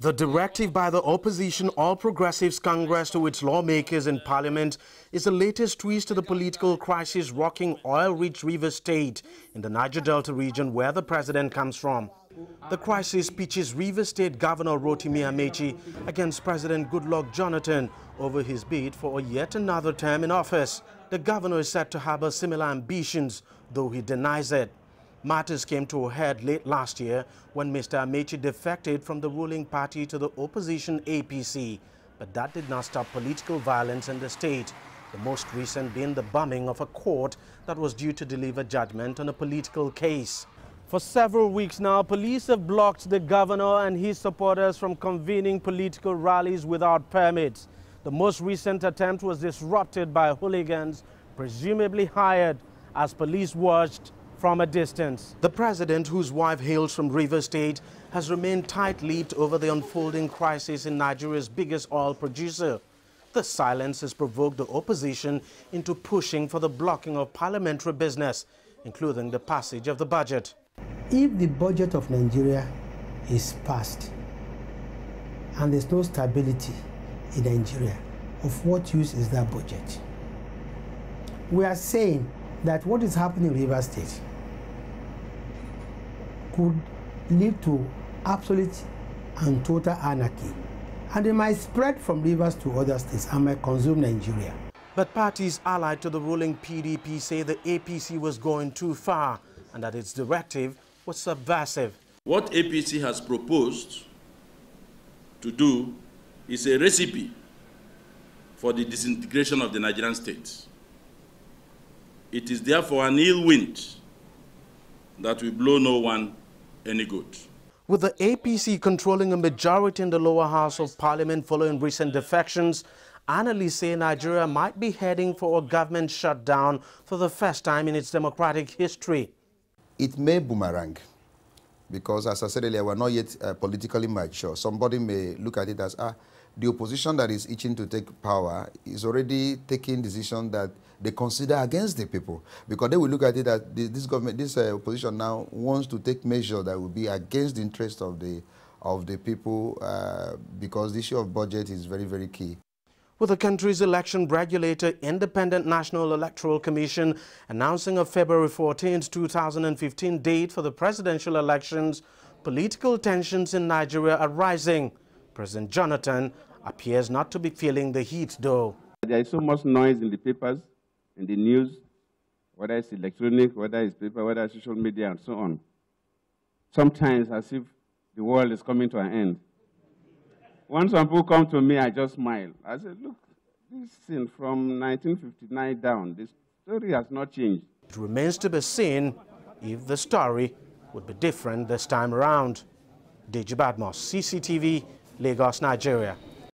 The directive by the opposition All Progressives Congress to its lawmakers in parliament is the latest twist to the political crisis rocking oil-rich Rivers State in the Niger Delta region where the president comes from. The crisis pitches Rivers State Governor Rotimi Amaechi against President Goodluck Jonathan over his bid for yet another term in office. The governor is said to harbor similar ambitions, though he denies it. Matters came to a head late last year when Mr. Amaechi defected from the ruling party to the opposition APC. But that did not stop political violence in the state, the most recent being the bombing of a court that was due to deliver judgment on a political case. For several weeks now, police have blocked the governor and his supporters from convening political rallies without permits. The most recent attempt was disrupted by hooligans, presumably hired as police watched from a distance. The president, whose wife hails from Rivers State, has remained tight-lipped over the unfolding crisis in Nigeria's biggest oil producer. The silence has provoked the opposition into pushing for the blocking of parliamentary business, including the passage of the budget. If the budget of Nigeria is passed and there's no stability in Nigeria, of what use is that budget? We are saying that what is happening in Rivers State could lead to absolute and total anarchy. And it might spread from Rivers to other states and might consume Nigeria. But parties allied to the ruling PDP say the APC was going too far and that its directive was subversive. What APC has proposed to do is a recipe for the disintegration of the Nigerian state. It is therefore an ill wind that will blow no one any good. With the APC controlling a majority in the lower house of parliament following recent defections, analysts say Nigeria might be heading for a government shutdown for the first time in its democratic history. It may boomerang because, as I said earlier, we're not yet politically mature. Somebody may look at it as, the opposition that is itching to take power is already taking decisions that they consider against the people, because they will look at it that this government, this opposition now wants to take measures that will be against the interest of the people, because the issue of budget is very, very key. With the country's election regulator, Independent National Electoral Commission, announcing a February 14, 2015 date for the presidential elections, political tensions in Nigeria are rising. President Jonathan appears not to be feeling the heat, though. There is so much noise in the papers, in the news, whether it's electronic, whether it's paper, whether it's social media, and so on. Sometimes as if the world is coming to an end. When some people come to me, I just smile. I say, look, this thing from 1959 down, the story has not changed. It remains to be seen if the story would be different this time around. Deji Badmos, CCTV, Lagos, Nigeria.